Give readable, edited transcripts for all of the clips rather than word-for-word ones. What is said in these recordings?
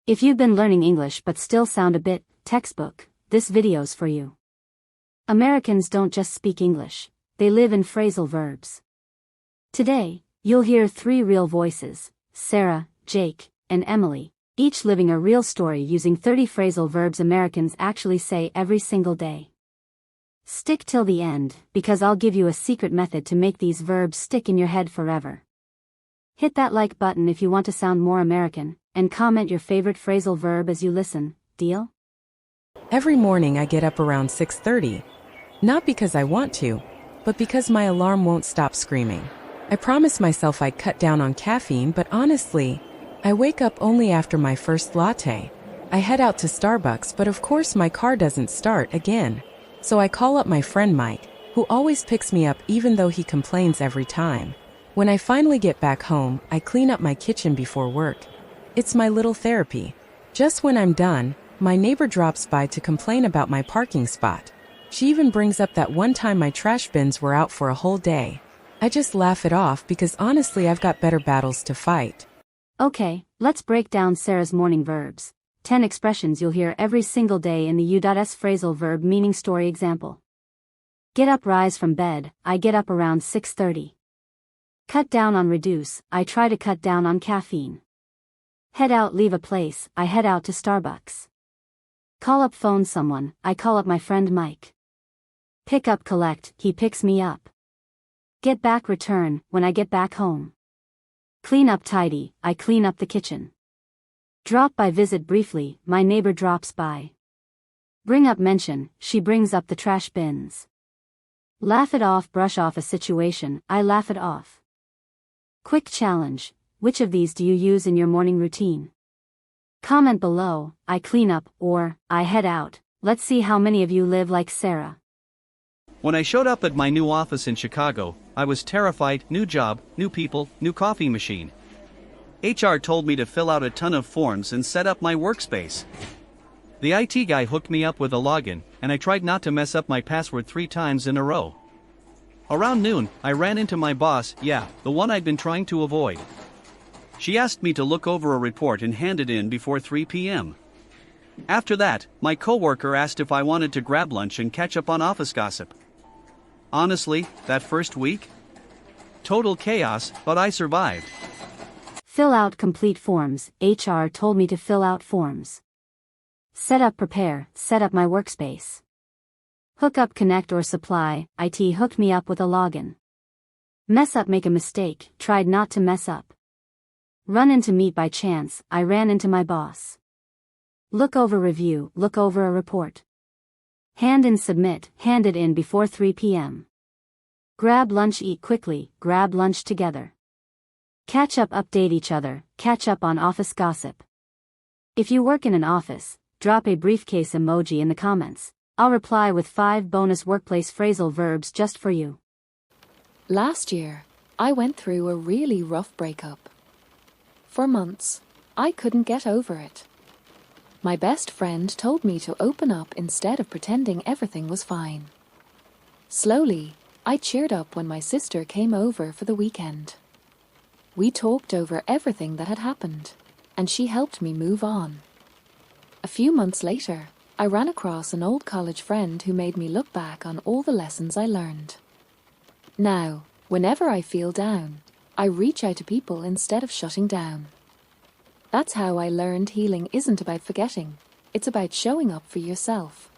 If you've been learning English but still sound a bit textbook, this video's for you. Americans don't just speak English, they live in phrasal verbs. Today, you'll hear three real voices, Sarah, Jake, and Emily, each living a real story using 30 phrasal verbs Americans actually say every single day. Stick till the end, because I'll give you a secret method to make these verbs stick in your head forever. Hit that like button if you want to sound more American, and comment your favorite phrasal verb as you listen, deal? Every morning I get up around 6:30. Not because I want to, but because my alarm won't stop screaming. I promised myself I'd cut down on caffeine, but honestly, I wake up only after my first latte. I head out to Starbucks, but of course my car doesn't start again. So I call up my friend Mike, who always picks me up even though he complains every time. When I finally get back home, I clean up my kitchen before work. It's my little therapy. Just when I'm done, my neighbor drops by to complain about my parking spot. She even brings up that one time my trash bins were out for a whole day. I just laugh it off because honestly I've got better battles to fight. Okay, let's break down Sarah's morning verbs. 10 expressions you'll hear every single day in the U.S. phrasal verb meaning story example. Get up, rise from bed, I get up around 6:30. Cut down on reduce, I try to cut down on caffeine. Head out, leave a place, I head out to Starbucks. Call up, phone someone, I call up my friend Mike. Pick up, collect, he picks me up. Get back, return, when I get back home. Clean up, tidy, I clean up the kitchen. Drop by, visit briefly, my neighbor drops by. Bring up, mention, she brings up the trash bins. Laugh it off, brush off a situation, I laugh it off. Quick challenge, which of these do you use in your morning routine? Comment below, I clean up, or, I head out. Let's see how many of you live like Sarah. When I showed up at my new office in Chicago, I was terrified. New job, new people, new coffee machine. HR told me to fill out a ton of forms and set up my workspace. The IT guy hooked me up with a login, and I tried not to mess up my password 3 times in a row. Around noon, I ran into my boss, the one I'd been trying to avoid. She asked me to look over a report and hand it in before 3 p.m. After that, my coworker asked if I wanted to grab lunch and catch up on office gossip. Honestly, that first week? Total chaos, but I survived. Fill out complete forms, HR told me to fill out forms. Set up, prepare, set up my workspace. Hook up, connect or supply, IT hooked me up with a login. Mess up, make a mistake, tried not to mess up. Run into, meet by chance, I ran into my boss. Look over, review, look over a report. Hand in, submit, hand it in before 3 p.m. Grab lunch, eat quickly, grab lunch together. Catch up, update each other, catch up on office gossip. If you work in an office, drop a briefcase emoji in the comments. I'll reply with 5 bonus workplace phrasal verbs just for you. Last year, I went through a really rough breakup. For months, I couldn't get over it. My best friend told me to open up instead of pretending everything was fine. Slowly, I cheered up when my sister came over for the weekend. We talked over everything that had happened, and she helped me move on. A few months later, I ran across an old college friend who made me look back on all the lessons I learned. Now, whenever I feel down, I reach out to people instead of shutting down. That's how I learned healing isn't about forgetting, it's about showing up for yourself.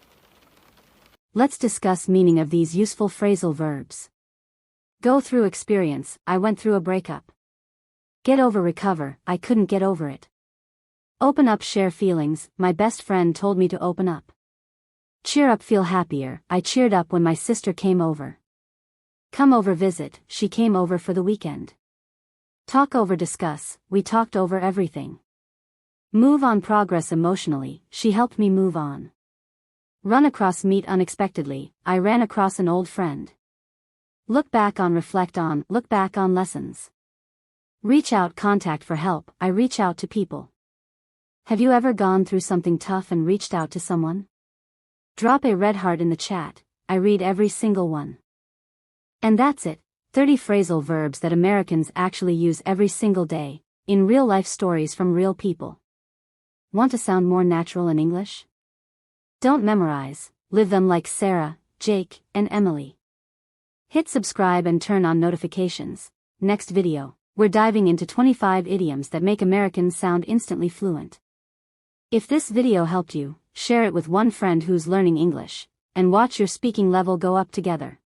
Let's discuss meaning of these useful phrasal verbs. Go through, experience, I went through a breakup. Get over, recover, I couldn't get over it. Open up, share feelings, my best friend told me to open up. Cheer up, feel happier, I cheered up when my sister came over. Come over, visit, she came over for the weekend. Talk over, discuss, we talked over everything. Move on, progress emotionally, she helped me move on. Run across, meet unexpectedly, I ran across an old friend. Look back on, reflect on, look back on lessons. Reach out, contact for help, I reach out to people. Have you ever gone through something tough and reached out to someone? Drop a red heart in the chat, I read every single one. And that's it, 30 phrasal verbs that Americans actually use every single day, in real life stories from real people. Want to sound more natural in English? Don't memorize, live them like Sarah, Jake, and Emily. Hit subscribe and turn on notifications. Next video, we're diving into 25 idioms that make Americans sound instantly fluent. If this video helped you, share it with one friend who's learning English, and watch your speaking level go up together.